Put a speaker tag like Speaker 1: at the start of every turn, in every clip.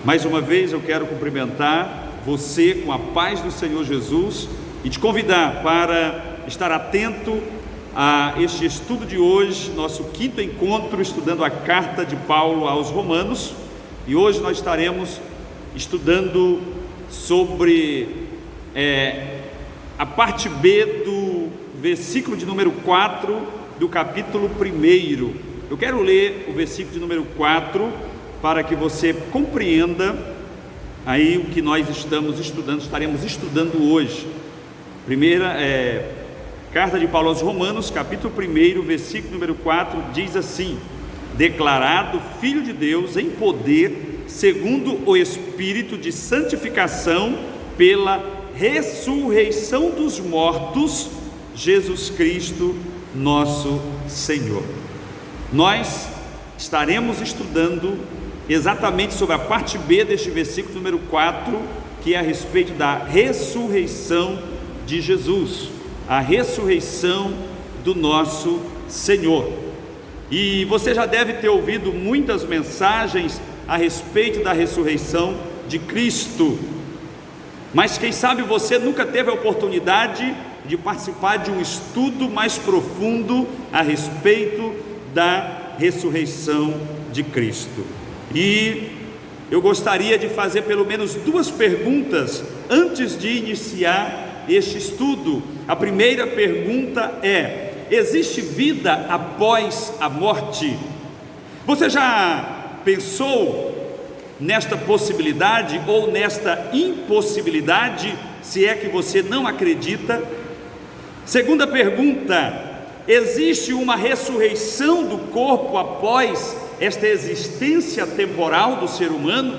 Speaker 1: Mais uma vez eu quero cumprimentar você com a paz do Senhor Jesus e te convidar para estar atento a este estudo de hoje, nosso quinto encontro estudando a carta de Paulo aos Romanos. E hoje nós estaremos estudando sobre a parte B do versículo de número 4 do capítulo 1. Eu quero ler o versículo de número 4 para que você compreenda aí o que nós estaremos estudando hoje. Primeira carta de Paulo aos Romanos, capítulo 1, versículo número 4, diz assim: declarado Filho de Deus em poder, segundo o Espírito de santificação, pela ressurreição dos mortos, Jesus Cristo, nosso Senhor. Nós estaremos estudando exatamente sobre a parte B deste versículo número 4, que é a respeito da ressurreição de Jesus, a ressurreição do nosso Senhor. E você já deve ter ouvido muitas mensagens a respeito da ressurreição de Cristo, mas quem sabe você nunca teve a oportunidade de participar de um estudo mais profundo a respeito da ressurreição de Cristo. E eu gostaria de fazer pelo menos duas perguntas antes de iniciar este estudo. A primeira pergunta é: existe vida após a morte? Você já pensou nesta possibilidade ou nesta impossibilidade, se é que você não acredita? Segunda pergunta: existe uma ressurreição do corpo após esta existência temporal do ser humano?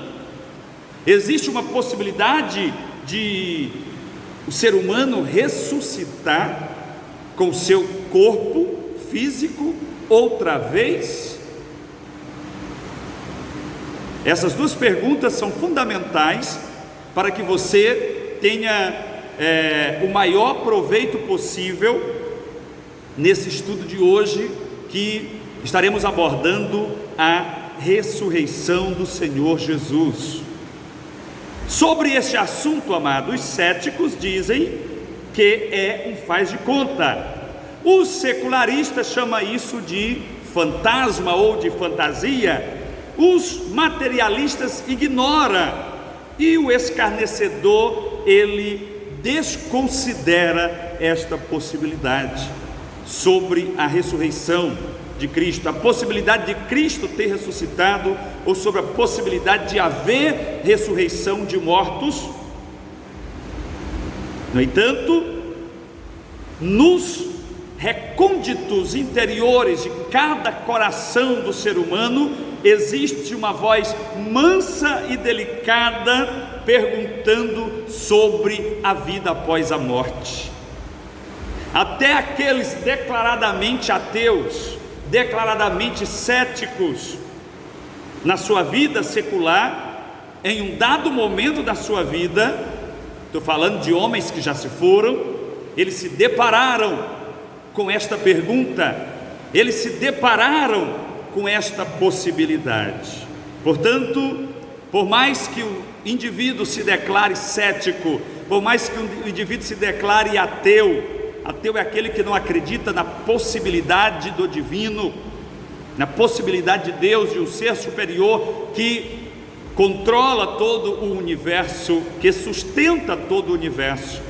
Speaker 1: Existe uma possibilidade de o ser humano ressuscitar com seu corpo físico outra vez? Essas duas perguntas são fundamentais para que você tenha o maior proveito possível nesse estudo de hoje, que estaremos abordando a ressurreição do Senhor Jesus. Sobre este assunto, amados, os céticos dizem que é um faz de conta. Os secularistas chamam isso de fantasma ou de fantasia. Os materialistas ignoram, e o escarnecedor, ele desconsidera esta possibilidade sobre a ressurreição de Cristo, a possibilidade de Cristo ter ressuscitado, ou sobre a possibilidade de haver ressurreição de mortos. No entanto, nos recônditos interiores de cada coração do ser humano existe uma voz mansa e delicada perguntando sobre a vida após a morte. Até aqueles declaradamente ateus, declaradamente céticos na sua vida secular, em um dado momento da sua vida, estou falando de homens que já se foram, eles se depararam com esta pergunta, eles se depararam com esta possibilidade. Portanto, por mais que o indivíduo se declare cético, por mais que o indivíduo se declare ateu é aquele que não acredita na possibilidade do divino, na possibilidade de Deus, de um ser superior que controla todo o universo, que sustenta todo o universo.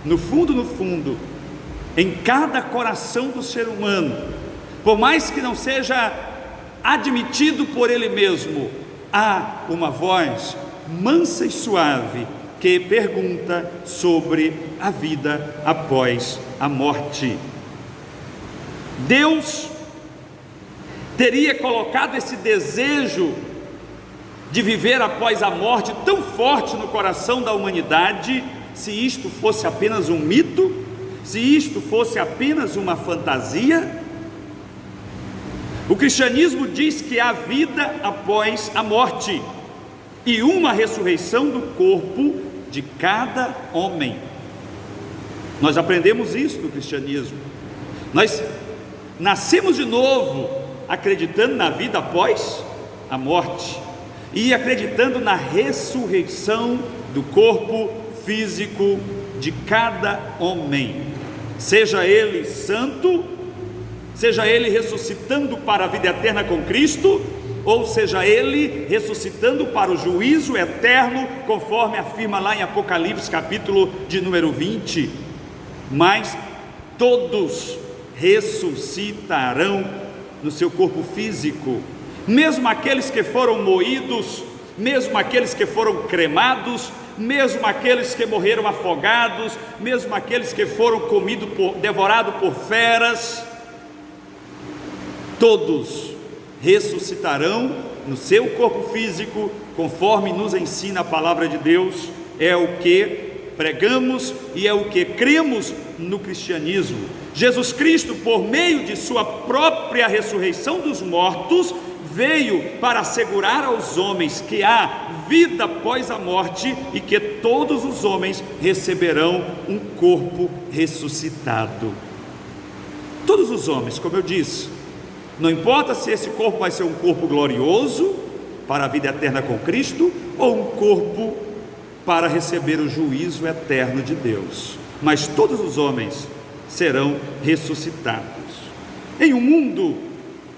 Speaker 1: No fundo, em cada coração do ser humano, por mais que não seja admitido por ele mesmo, há uma voz mansa e suave que pergunta sobre a vida após a morte. Deus teria colocado esse desejo de viver após a morte tão forte no coração da humanidade, se isto fosse apenas um mito, se isto fosse apenas uma fantasia? O cristianismo diz que há vida após a morte e uma ressurreição do corpo de cada homem. Nós aprendemos isso no cristianismo. Nós nascemos de novo acreditando na vida após a morte. e acreditando na ressurreição do corpo físico de cada homem, seja ele santo, seja ele ressuscitando para a vida eterna com Cristo, ou seja ele ressuscitando para o juízo eterno, conforme afirma lá em Apocalipse capítulo de número 20, mas todos ressuscitarão no seu corpo físico, mesmo aqueles que foram moídos, mesmo aqueles que foram cremados, mesmo aqueles que morreram afogados, mesmo aqueles que foram devorados por feras, todos ressuscitarão no seu corpo físico, conforme nos ensina a palavra de Deus. É o que pregamos e é o que cremos no cristianismo. Jesus Cristo, por meio de sua própria ressurreição dos mortos, veio para assegurar aos homens que há vida após a morte e que todos os homens receberão um corpo ressuscitado. Todos os homens, como eu disse, não importa se esse corpo vai ser um corpo glorioso para a vida eterna com Cristo ou um corpo para receber o juízo eterno de Deus, mas todos os homens serão ressuscitados. Em um mundo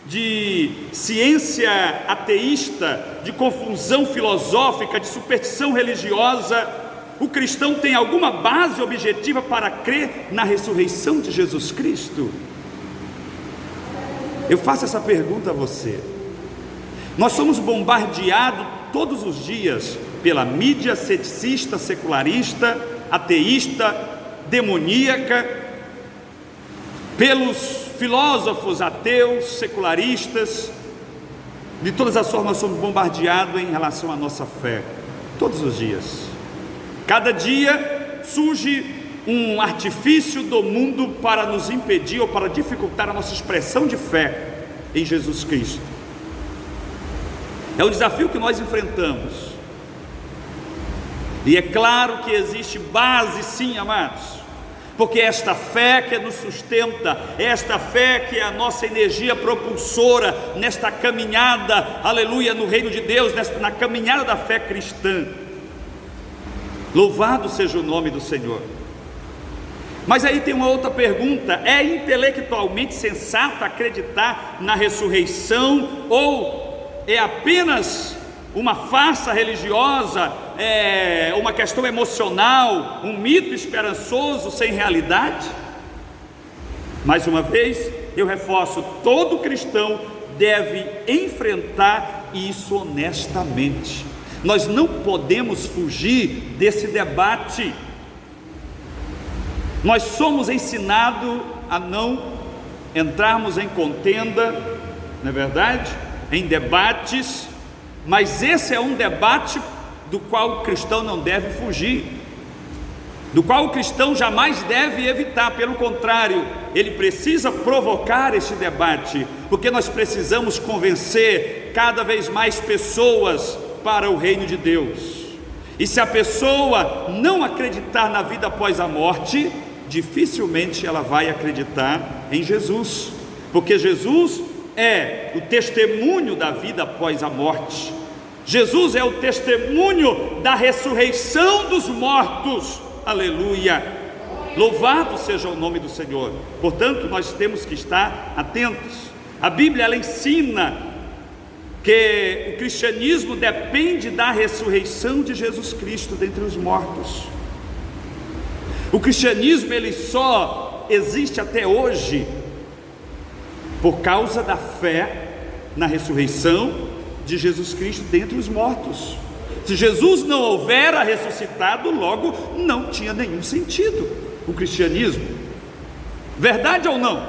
Speaker 1: de ciência ateísta, de confusão filosófica, de superstição religiosa, o cristão tem alguma base objetiva para crer na ressurreição de Jesus Cristo? Eu faço essa pergunta a você. Nós somos bombardeados todos os dias pela mídia ceticista, secularista, ateísta, demoníaca, pelos filósofos ateus, secularistas. De todas as formas somos bombardeados em relação à nossa fé, todos os dias. Cada dia surge um artifício do mundo para nos impedir ou para dificultar a nossa expressão de fé em Jesus Cristo. É o desafio que nós enfrentamos. E é claro que existe base, sim, amados, porque esta fé que nos sustenta, esta fé que é a nossa energia propulsora nesta caminhada, aleluia, no reino de Deus, na caminhada da fé cristã. Louvado seja o nome do Senhor. Mas aí tem uma outra pergunta: é intelectualmente sensato acreditar na ressurreição, ou é apenas uma farsa religiosa, uma questão emocional, um mito esperançoso sem realidade? Mais uma vez, eu reforço: todo cristão deve enfrentar isso honestamente. Nós não podemos fugir desse debate. Nós somos ensinados a não entrarmos em contenda, não é verdade? Em debates, mas esse é um debate do qual o cristão não deve fugir, do qual o cristão jamais deve evitar. Pelo contrário, ele precisa provocar este debate, porque nós precisamos convencer cada vez mais pessoas para o reino de Deus. E se a pessoa não acreditar na vida após a morte, dificilmente ela vai acreditar em Jesus, porque Jesus é o testemunho da vida após a morte. Jesus é o testemunho da ressurreição dos mortos. Aleluia! Louvado seja o nome do Senhor. Portanto, nós temos que estar atentos. A Bíblia, ela ensina que o cristianismo depende da ressurreição de Jesus Cristo dentre os mortos. O cristianismo, ele só existe até hoje por causa da fé na ressurreição de Jesus Cristo dentre os mortos. Se Jesus não houvera ressuscitado, logo não tinha nenhum sentido o cristianismo. Verdade ou não?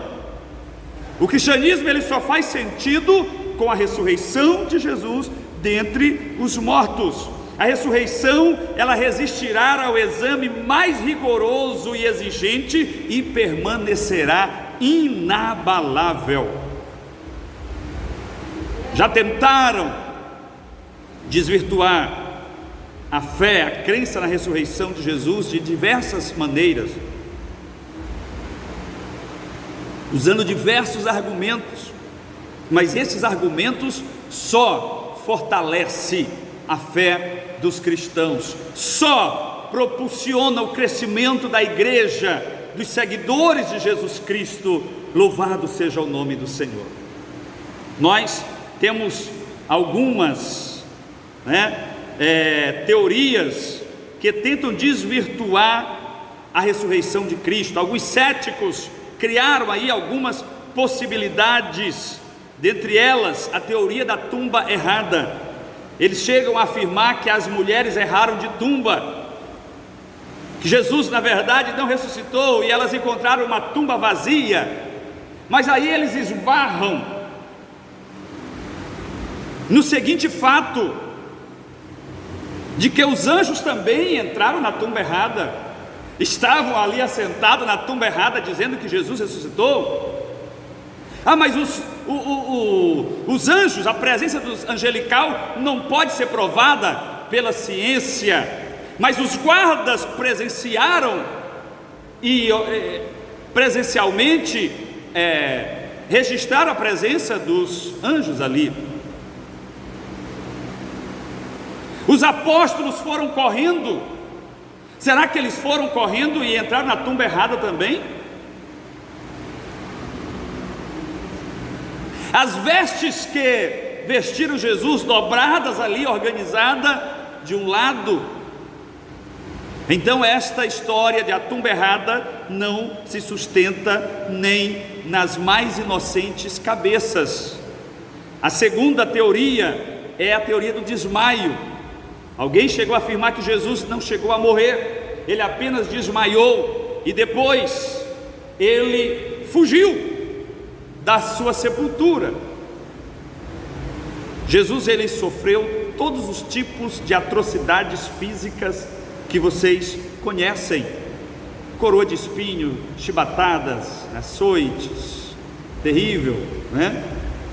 Speaker 1: O cristianismo, ele só faz sentido com a ressurreição de Jesus dentre os mortos. A ressurreição, ela resistirá ao exame mais rigoroso e exigente e permanecerá inabalável. Já tentaram desvirtuar a fé, a crença na ressurreição de Jesus de diversas maneiras, usando diversos argumentos, mas esses argumentos só fortalece a fé dos cristãos, só propulsiona o crescimento da igreja, dos seguidores de Jesus Cristo. Louvado seja o nome do Senhor. Nós temos algumas teorias que tentam desvirtuar a ressurreição de Cristo. Alguns céticos criaram aí algumas possibilidades, dentre elas a teoria da tumba errada. Eles chegam a afirmar que as mulheres erraram de tumba, que Jesus na verdade não ressuscitou e elas encontraram uma tumba vazia. Mas aí eles esbarram no seguinte fato, de que os anjos também entraram na tumba errada, estavam ali assentados na tumba errada, dizendo que Jesus ressuscitou. Mas os anjos, a presença dos angelical não pode ser provada pela ciência, mas os guardas presenciaram e presencialmente registraram a presença dos anjos ali. Os apóstolos foram correndo. Será que eles foram correndo e entraram na tumba errada também? As vestes que vestiram Jesus, dobradas ali, organizada de um lado. Então esta história de a tumba errada não se sustenta nem nas mais inocentes cabeças. A segunda teoria é a teoria do desmaio. Alguém chegou a afirmar que Jesus não chegou a morrer, ele apenas desmaiou e depois ele fugiu da sua sepultura. Jesus, ele sofreu todos os tipos de atrocidades físicas que vocês conhecem: coroa de espinho, chibatadas, açoites, terrível,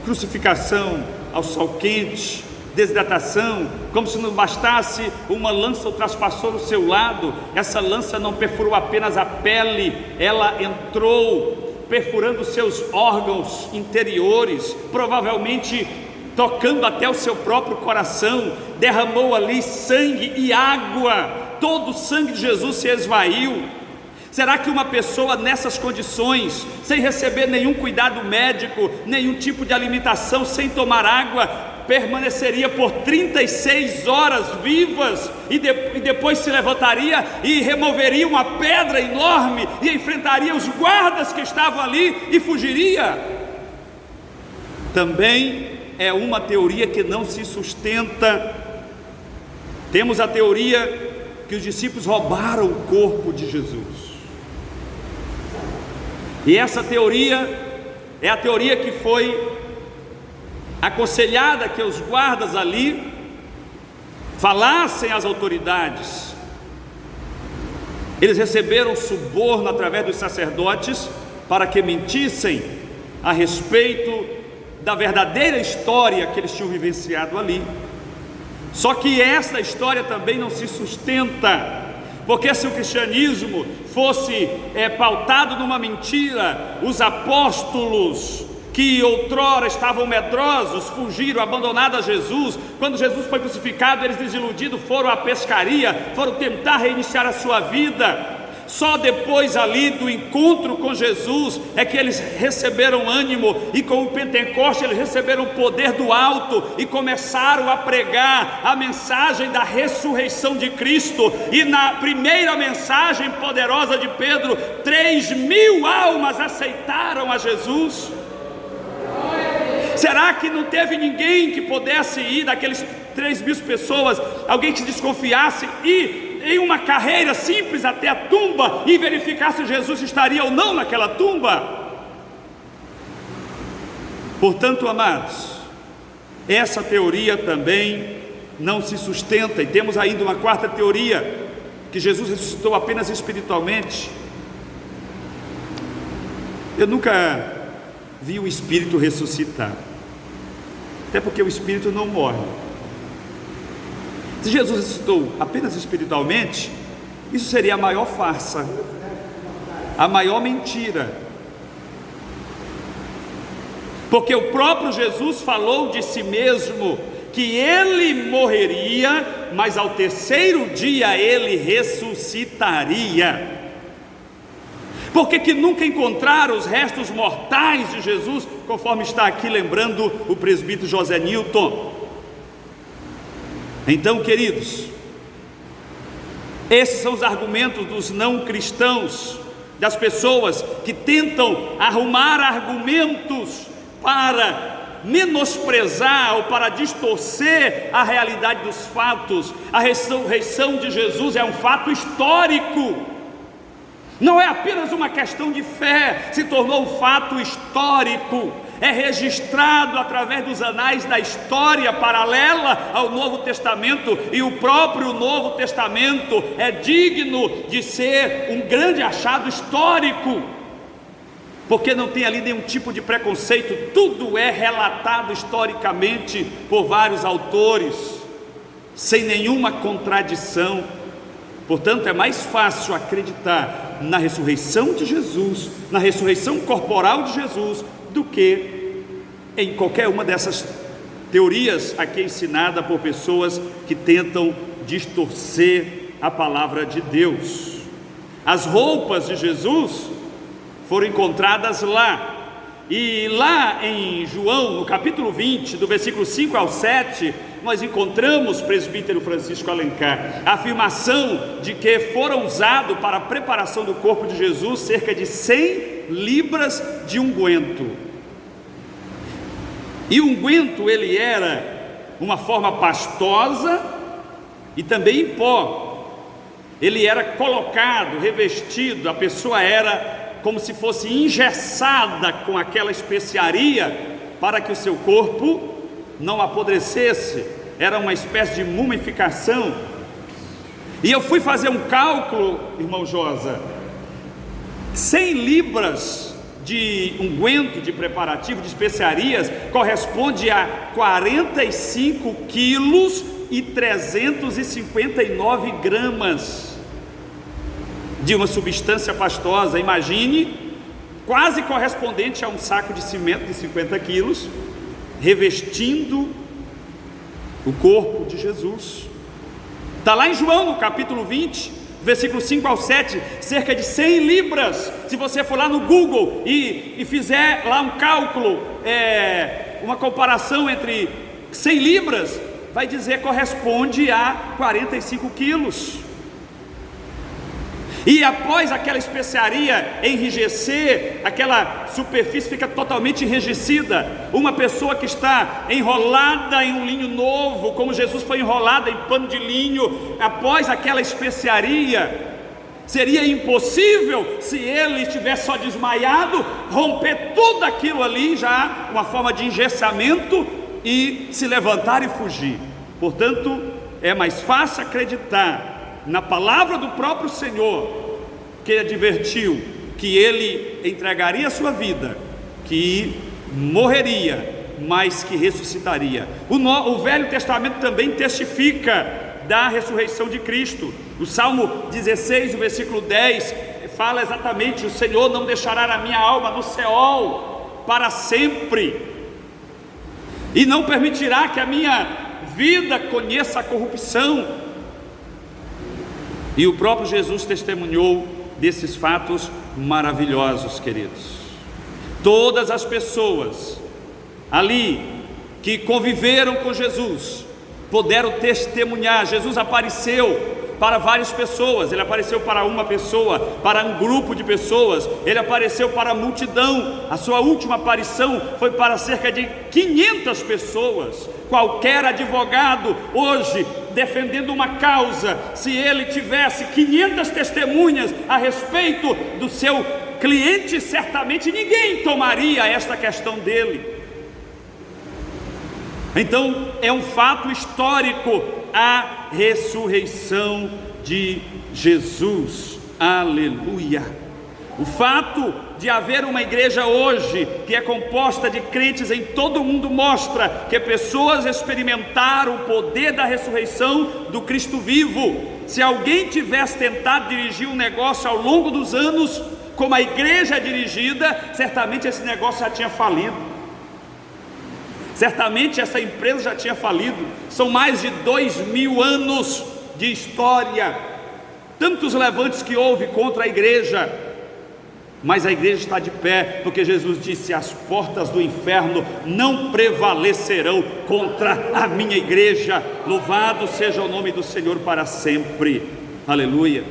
Speaker 1: crucificação ao sol quente, desidratação, como se não bastasse, uma lança o traspassou o seu lado. Essa lança não perfurou apenas a pele, ela entrou perfurando seus órgãos interiores, provavelmente tocando até o seu próprio coração, derramou ali sangue e água, todo o sangue de Jesus se esvaiu. Será que uma pessoa nessas condições, sem receber nenhum cuidado médico, nenhum tipo de alimentação, sem tomar água, permaneceria por 36 horas vivas e depois se levantaria e removeria uma pedra enorme e enfrentaria os guardas que estavam ali e fugiria? Também é uma teoria que não se sustenta. Temos a teoria que os discípulos roubaram o corpo de Jesus, e essa teoria é a teoria que foi aconselhada que os guardas ali falassem às autoridades. Eles receberam suborno através dos sacerdotes para que mentissem a respeito da verdadeira história que eles tinham vivenciado ali. Só que essa história também não se sustenta, porque se o cristianismo fosse pautado numa mentira, os apóstolos que outrora estavam medrosos, fugiram, abandonados a Jesus. Quando Jesus foi crucificado, eles desiludidos foram à pescaria, foram tentar reiniciar a sua vida. Só depois ali do encontro com Jesus é que eles receberam ânimo, e com o Pentecoste eles receberam o poder do alto e começaram a pregar a mensagem da ressurreição de Cristo. E na primeira mensagem poderosa de Pedro, 3.000 almas aceitaram a Jesus. Será que não teve ninguém que pudesse ir, daqueles 3.000 pessoas, alguém que desconfiasse e em uma carreira simples até a tumba e verificar se Jesus estaria ou não naquela tumba? Portanto, amados, essa teoria também não se sustenta. E temos ainda uma quarta teoria, que Jesus ressuscitou apenas espiritualmente. Eu nunca vi o espírito ressuscitar, até porque o espírito não morre. Se Jesus ressuscitou apenas espiritualmente, isso seria a maior farsa, a maior mentira, porque o próprio Jesus falou de si mesmo que ele morreria, mas ao terceiro dia ele ressuscitaria. Por que nunca encontraram os restos mortais de Jesus, conforme está aqui lembrando o presbítero José Newton? Então, queridos, esses são os argumentos dos não cristãos, das pessoas que tentam arrumar argumentos para menosprezar ou para distorcer a realidade dos fatos. A ressurreição de Jesus é um fato histórico. Não é apenas uma questão de fé, se tornou um fato histórico, é registrado através dos anais da história paralela ao Novo Testamento, e o próprio Novo Testamento é digno de ser um grande achado histórico, porque não tem ali nenhum tipo de preconceito, tudo é relatado historicamente por vários autores, sem nenhuma contradição. Portanto, é mais fácil acreditar na ressurreição de Jesus, na ressurreição corporal de Jesus, do que em qualquer uma dessas teorias aqui ensinada por pessoas que tentam distorcer a palavra de Deus. As roupas de Jesus foram encontradas lá, e lá em João, no capítulo 20, do versículo 5 ao 7, nós encontramos, presbítero Francisco Alencar, a afirmação de que foram usados para a preparação do corpo de Jesus cerca de 100 libras de unguento. E o unguento, ele era uma forma pastosa e também em pó. Ele era colocado, revestido, a pessoa era como se fosse engessada com aquela especiaria para que o seu corpo não apodrecesse. Era uma espécie de mumificação. E eu fui fazer um cálculo, irmão Josa, 100 libras de unguento, de preparativo, de especiarias, corresponde a 45 quilos e 359 gramas de uma substância pastosa. Imagine, quase correspondente a um saco de cimento de 50 quilos, revestindo o corpo de Jesus. Está lá em João, no capítulo 20, versículo 5 ao 7, cerca de 100 libras. Se você for lá no Google e fizer lá um cálculo, uma comparação entre 100 libras, vai dizer que corresponde a 45 quilos. E após aquela especiaria enrijecer, aquela superfície fica totalmente enrijecida. Uma pessoa que está enrolada em um linho novo, como Jesus foi enrolado em pano de linho, após aquela especiaria, seria impossível, se ele estivesse só desmaiado, romper tudo aquilo ali, já uma forma de engessamento, e se levantar e fugir. Portanto, é mais fácil acreditar na palavra do próprio Senhor, que advertiu que ele entregaria a sua vida, que morreria, mas que ressuscitaria. O Velho Testamento também testifica da ressurreição de Cristo. O Salmo 16, o versículo 10, fala exatamente: o Senhor não deixará a minha alma no Seol para sempre, e não permitirá que a minha vida conheça a corrupção. E o próprio Jesus testemunhou desses fatos maravilhosos, queridos. Todas as pessoas ali que conviveram com Jesus puderam testemunhar. Jesus apareceu para várias pessoas. Ele apareceu para uma pessoa, para um grupo de pessoas, ele apareceu para a multidão. A sua última aparição foi para cerca de 500 pessoas. Qualquer advogado hoje defendendo uma causa, se ele tivesse 500 testemunhas a respeito do seu cliente, certamente ninguém tomaria esta questão dele. Então é um fato histórico a ressurreição de Jesus. Aleluia! O fato de haver uma igreja hoje que é composta de crentes em todo o mundo mostra que pessoas experimentaram o poder da ressurreição do Cristo vivo. Se alguém tivesse tentado dirigir um negócio ao longo dos anos como a igreja é dirigida, certamente esse negócio já tinha falido. Certamente essa empresa já tinha falido. São mais de 2000 anos de história, tantos levantes que houve contra a igreja, mas a igreja está de pé, porque Jesus disse: as portas do inferno não prevalecerão contra a minha igreja. Louvado seja o nome do Senhor para sempre, aleluia.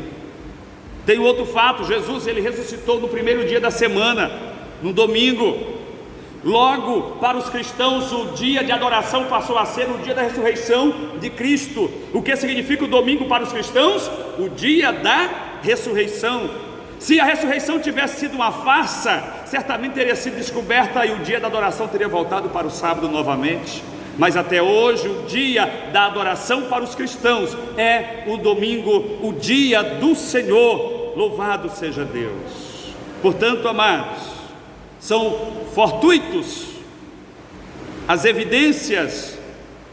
Speaker 1: Tem outro fato: Jesus, ele ressuscitou no primeiro dia da semana, no domingo. Logo, para os cristãos, o dia de adoração passou a ser o dia da ressurreição de Cristo. O que significa o domingo para os cristãos? O dia da ressurreição. Se a ressurreição tivesse sido uma farsa, certamente teria sido descoberta e o dia da adoração teria voltado para o sábado novamente. Mas até hoje, o dia da adoração para os cristãos é o domingo, o dia do Senhor. Louvado seja Deus. Portanto, amados, são fortuitos as evidências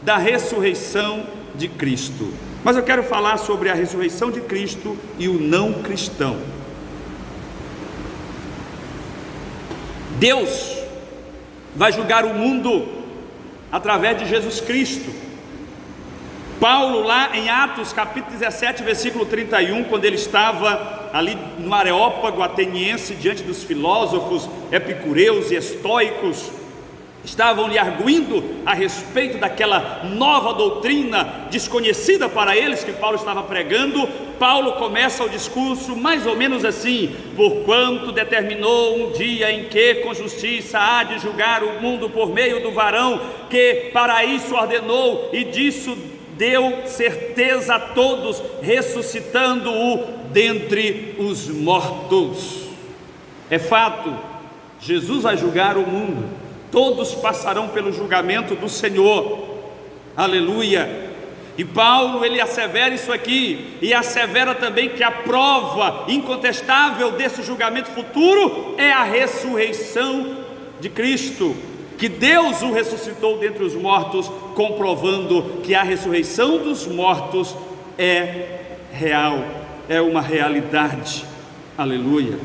Speaker 1: da ressurreição de Cristo. Mas eu quero falar sobre a ressurreição de Cristo e o não cristão. Deus vai julgar o mundo através de Jesus Cristo. Paulo, lá em Atos capítulo 17, versículo 31, quando ele estava ali no Areópago ateniense, diante dos filósofos epicureus e estoicos, estavam lhe arguindo a respeito daquela nova doutrina desconhecida para eles que Paulo estava pregando. Paulo começa o discurso mais ou menos assim: porquanto determinou um dia em que com justiça há de julgar o mundo por meio do varão que para isso ordenou, e disso deu certeza a todos, ressuscitando-o dentre os mortos. É fato, Jesus vai julgar o mundo, todos passarão pelo julgamento do Senhor, aleluia. E Paulo, ele assevera isso aqui, e assevera também que a prova incontestável desse julgamento futuro é a ressurreição de Cristo, que Deus o ressuscitou dentre os mortos, comprovando que a ressurreição dos mortos é real, é uma realidade, aleluia.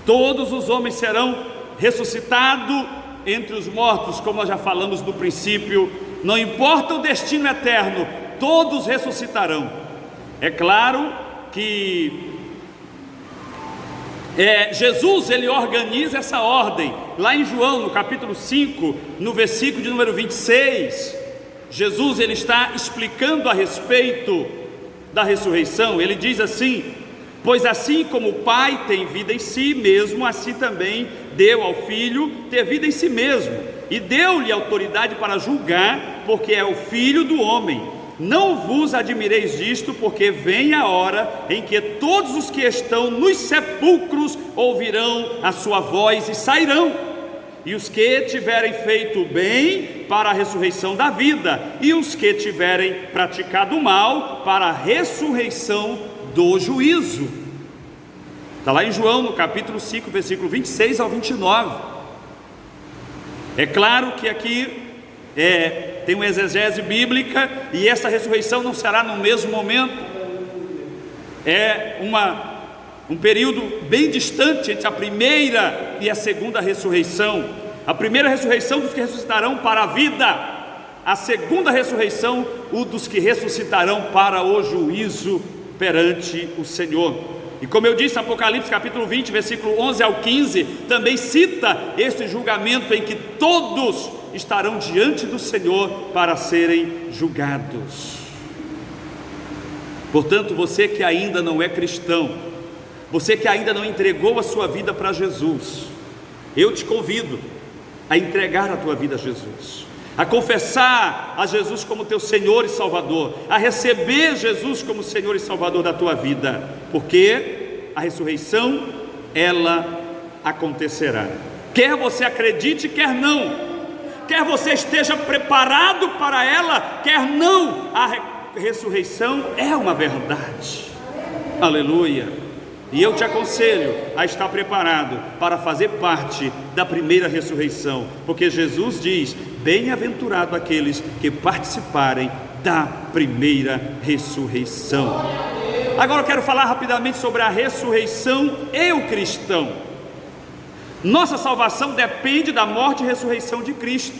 Speaker 1: Todos os homens serão ressuscitados entre os mortos, como nós já falamos no princípio. Não importa o destino eterno, todos ressuscitarão. É claro que Jesus, ele organiza essa ordem. Lá em João, no capítulo 5, no versículo de número 26, Jesus, ele está explicando a respeito da ressurreição. Ele diz assim: pois assim como o Pai tem vida em si mesmo, assim também deu ao Filho ter vida em si mesmo, e deu-lhe autoridade para julgar, porque é o Filho do homem. Não vos admireis disto, porque vem a hora em que todos os que estão nos sepulcros ouvirão a sua voz e sairão, e os que tiverem feito o bem para a ressurreição da vida, e os que tiverem praticado o mal para a ressurreição do juízo. Está lá em João, no capítulo 5, versículo 26 ao 29. É claro que aqui tem uma exegese bíblica, e essa ressurreição não será no mesmo momento. É um período bem distante entre a primeira e a segunda ressurreição. A primeira ressurreição dos que ressuscitarão para a vida, a segunda ressurreição, o dos que ressuscitarão para o juízo perante o Senhor. E como eu disse, Apocalipse capítulo 20, versículo 11 ao 15, também cita este julgamento em que todos estarão diante do Senhor para serem julgados. Portanto, você que ainda não é cristão, você que ainda não entregou a sua vida para Jesus, eu te convido a entregar a tua vida a Jesus, a confessar a Jesus como teu Senhor e Salvador, a receber Jesus como Senhor e Salvador da tua vida, porque a ressurreição, ela acontecerá, quer você acredite, quer não, quer você esteja preparado para ela, quer não, a ressurreição é uma verdade, aleluia. E eu te aconselho a estar preparado para fazer parte da primeira ressurreição, porque Jesus diz: bem-aventurado aqueles que participarem da primeira ressurreição. Agora eu quero falar rapidamente sobre a ressurreição e o cristão. Nossa salvação depende da morte e ressurreição de Cristo.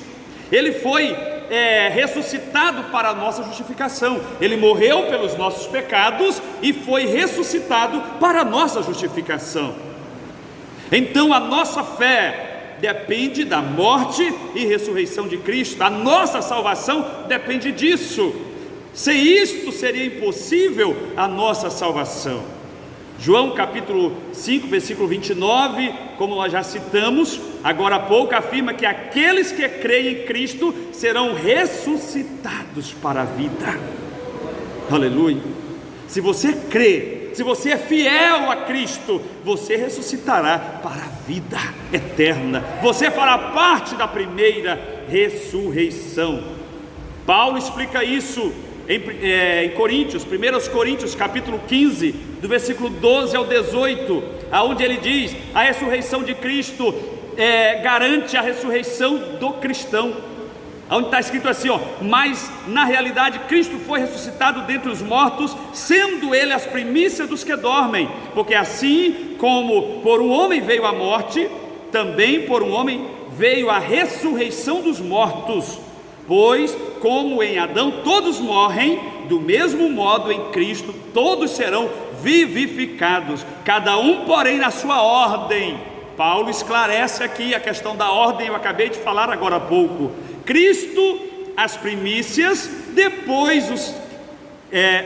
Speaker 1: Ele foi ressuscitado para a nossa justificação. Ele morreu pelos nossos pecados e foi ressuscitado para a nossa justificação. Então a nossa fé depende da morte e ressurreição de Cristo. A nossa salvação depende disso. Sem isto seria impossível a nossa salvação. João capítulo 5, versículo 29, como nós já citamos agora há pouco, afirma que aqueles que creem em Cristo serão ressuscitados para a vida. Aleluia. Se você crê, se você é fiel a Cristo, você ressuscitará para a vida eterna. Você fará parte da primeira ressurreição. Paulo explica isso em Coríntios, 1 Coríntios capítulo 15, do versículo 12 ao 18, aonde ele diz: a ressurreição de Cristo garante a ressurreição do cristão. Onde está escrito assim, mas na realidade Cristo foi ressuscitado dentre os mortos, sendo ele as primícias dos que dormem, porque assim como por um homem veio a morte, também por um homem veio a ressurreição dos mortos. Pois como em Adão todos morrem, do mesmo modo em Cristo todos serão vivificados, cada um porém na sua ordem. Paulo esclarece aqui a questão da ordem, eu acabei de falar agora há pouco. Cristo as primícias, depois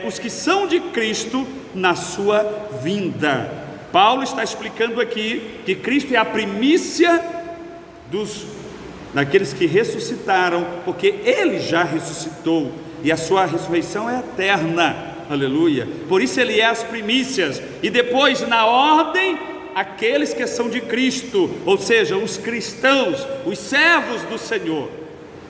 Speaker 1: os que são de Cristo na sua vinda. Paulo está explicando aqui que Cristo é a primícia daqueles que ressuscitaram, porque Ele já ressuscitou e a sua ressurreição é eterna, aleluia. Por isso Ele é as primícias, e depois na ordem, aqueles que são de Cristo, ou seja, os cristãos, os servos do Senhor.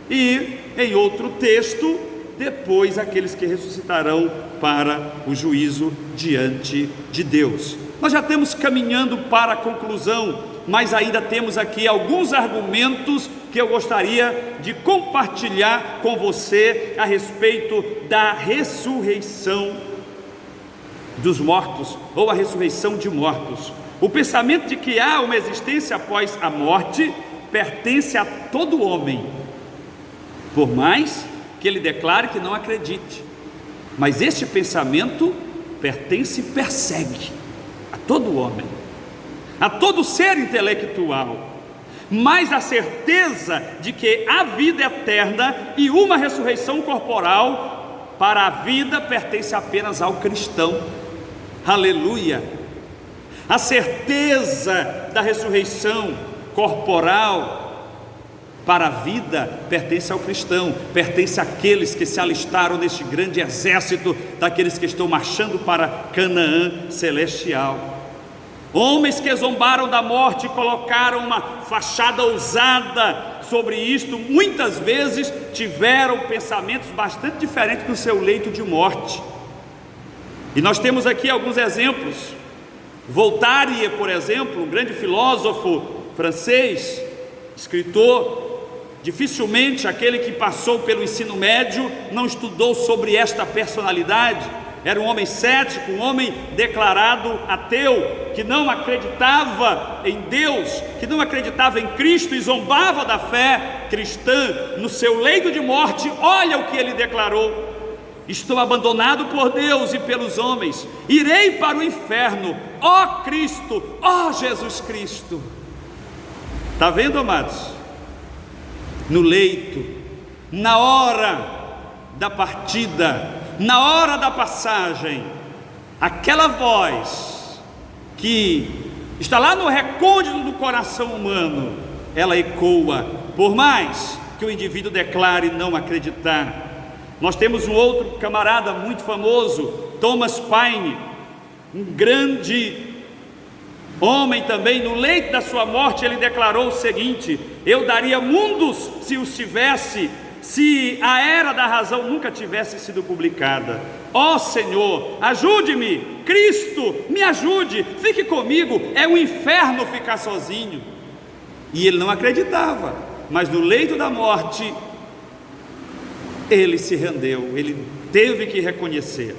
Speaker 1: E em outro texto, depois aqueles que ressuscitarão para o juízo diante de Deus. Nós já estamos caminhando para a conclusão, mas ainda temos aqui alguns argumentos que eu gostaria de compartilhar com você a respeito da ressurreição dos mortos, ou a ressurreição de mortos. O pensamento de que há uma existência após a morte pertence a todo homem, por mais que ele declare que não acredite. Mas este pensamento pertence e persegue a todo homem, a todo ser intelectual. Mas a certeza de que há vida eterna e uma ressurreição corporal para a vida pertence apenas ao cristão. Aleluia! A certeza da ressurreição corporal para a vida pertence ao cristão, pertence àqueles que se alistaram neste grande exército daqueles que estão marchando para Canaã celestial. Homens que zombaram da morte e colocaram uma fachada ousada sobre isto, muitas vezes tiveram pensamentos bastante diferentes no seu leito de morte. E nós temos aqui alguns exemplos. Voltaire, por exemplo, um grande filósofo francês, escritor, dificilmente aquele que passou pelo ensino médio não estudou sobre esta personalidade. Era um homem cético, um homem declarado ateu, que não acreditava em Deus, que não acreditava em Cristo e zombava da fé cristã. No seu leito de morte, olha o que ele declarou: estou abandonado por Deus e pelos homens, irei para o inferno, ó Cristo, ó Jesus Cristo. Está vendo, amados? No leito, na hora da partida, na hora da passagem, aquela voz que está lá no recôndito do coração humano, ela ecoa, por mais que o indivíduo declare não acreditar. Nós temos um outro camarada muito famoso, Thomas Paine, um grande homem também. No leito da sua morte ele declarou o seguinte: eu daria mundos se os tivesse, se a Era da Razão nunca tivesse sido publicada. Ó Senhor, ajude-me, Cristo, me ajude, fique comigo, é um inferno ficar sozinho. E ele não acreditava, mas no leito da morte ele se rendeu, ele teve que reconhecer.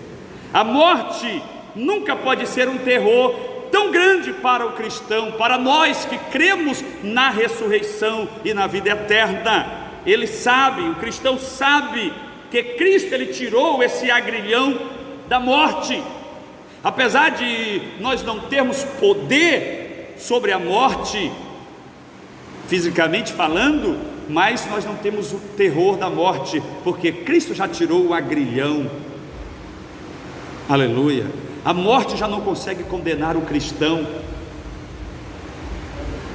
Speaker 1: A morte nunca pode ser um terror tão grande para o cristão, para nós que cremos na ressurreição e na vida eterna. ele sabe, o cristão sabe que Cristo ele tirou esse agrilhão da morte. Apesar de nós não termos poder sobre a morte, fisicamente falando, mas nós não temos o terror da morte, porque Cristo já tirou o agrilhão. Aleluia. A morte já não consegue condenar o cristão,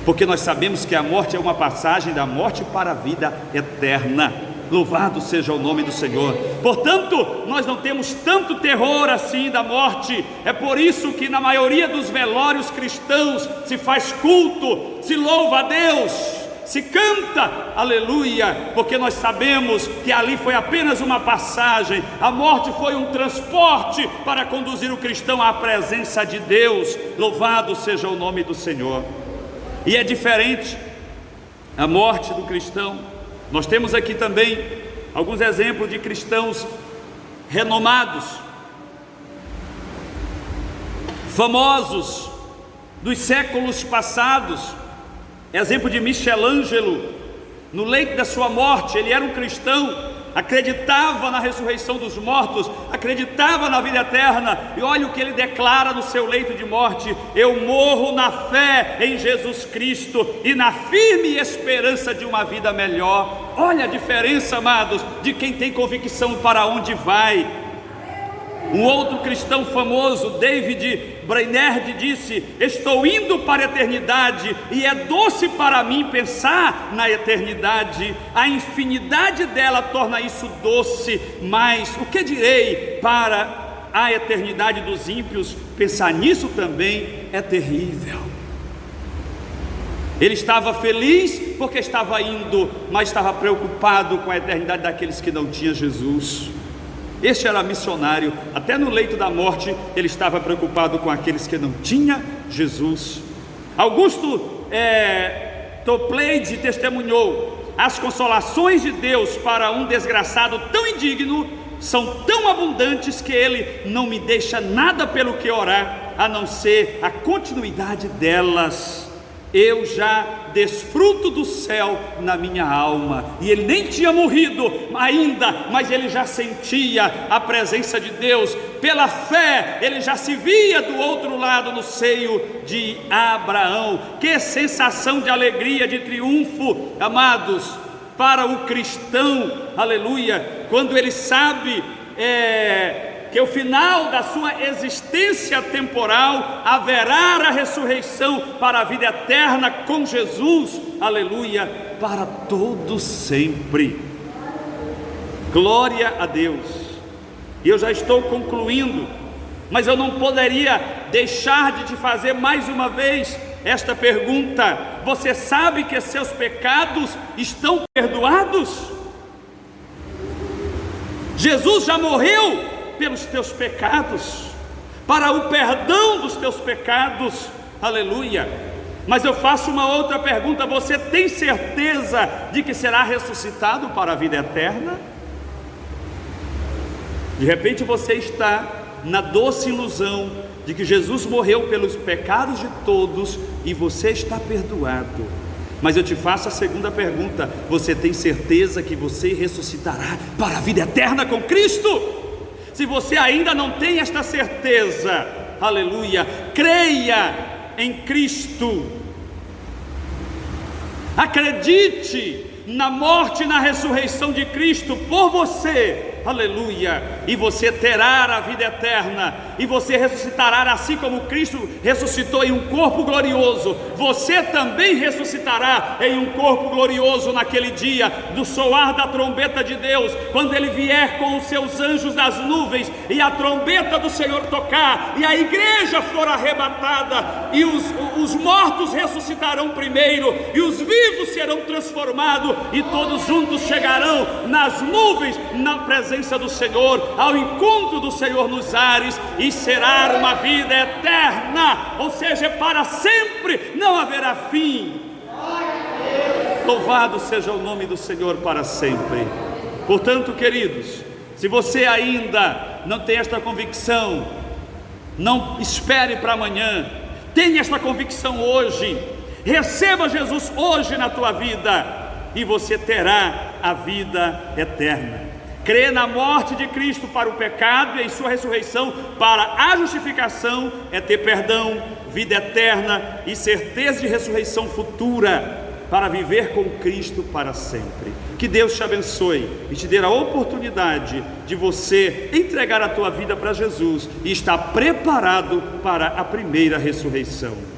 Speaker 1: porque nós sabemos que a morte é uma passagem da morte para a vida eterna. Louvado seja o nome do Senhor. Portanto, nós não temos tanto terror assim da morte. É por isso que na maioria dos velórios cristãos se faz culto, se louva a Deus, se canta, aleluia, porque nós sabemos que ali foi apenas uma passagem. A morte foi um transporte para conduzir o cristão à presença de Deus. Louvado seja o nome do Senhor. E é diferente a morte do cristão. Nós temos aqui também alguns exemplos de cristãos renomados, famosos dos séculos passados. Exemplo de Michelangelo, no leito da sua morte, ele era um cristão, acreditava na ressurreição dos mortos, acreditava na vida eterna, e olha o que ele declara no seu leito de morte: eu morro na fé em Jesus Cristo e na firme esperança de uma vida melhor. Olha a diferença, amados, de quem tem convicção para onde vai. Um outro cristão famoso, David Brainerd, disse: estou indo para a eternidade e é doce para mim pensar na eternidade. A infinidade dela torna isso doce, mas o que direi para a eternidade dos ímpios? Pensar nisso também é terrível. Ele estava feliz porque estava indo, mas estava preocupado com a eternidade daqueles que não tinham Jesus. Este era missionário, até no leito da morte ele estava preocupado com aqueles que não tinham Jesus. Augusto Toplade testemunhou: as consolações de Deus para um desgraçado tão indigno são tão abundantes que ele não me deixa nada pelo que orar, a não ser a continuidade delas. Eu já desfruto do céu na minha alma. E ele nem tinha morrido ainda, mas ele já sentia a presença de Deus. Pela fé, ele já se via do outro lado, no seio de Abraão. Que sensação de alegria, de triunfo, amados, para o cristão, aleluia, quando ele sabe que o final da sua existência temporal haverá a ressurreição para a vida eterna com Jesus, aleluia, para todo sempre. Glória a Deus. E eu já estou concluindo, mas eu não poderia deixar de te fazer mais uma vez esta pergunta: você sabe que seus pecados estão perdoados? Jesus já morreu pelos teus pecados, para o perdão dos teus pecados, aleluia. Mas eu faço uma outra pergunta: você tem certeza de que será ressuscitado para a vida eterna? De repente você está na doce ilusão de que Jesus morreu pelos pecados de todos e você está perdoado. Mas eu te faço a segunda pergunta: você tem certeza que você ressuscitará para a vida eterna com Cristo? Se você ainda não tem esta certeza, aleluia, creia em Cristo, acredite na morte e na ressurreição de Cristo por você, aleluia, e você terá a vida eterna, e você ressuscitará assim como Cristo ressuscitou em um corpo glorioso. Você também ressuscitará em um corpo glorioso naquele dia do soar da trombeta de Deus, quando Ele vier com os seus anjos das nuvens e a trombeta do Senhor tocar e a igreja for arrebatada, e os mortos ressuscitarão primeiro e os vivos serão transformados, e todos juntos chegarão nas nuvens na presença do Senhor, ao encontro do Senhor nos ares, e será uma vida eterna, ou seja, para sempre, não haverá fim. Louvado seja o nome do Senhor para sempre. Portanto, queridos, se você ainda não tem esta convicção, não espere para amanhã, tenha esta convicção hoje, receba Jesus hoje na tua vida, e você terá a vida eterna. Crer na morte de Cristo para o pecado e em sua ressurreição para a justificação é ter perdão, vida eterna e certeza de ressurreição futura para viver com Cristo para sempre. Que Deus te abençoe e te dê a oportunidade de você entregar a tua vida para Jesus e estar preparado para a primeira ressurreição.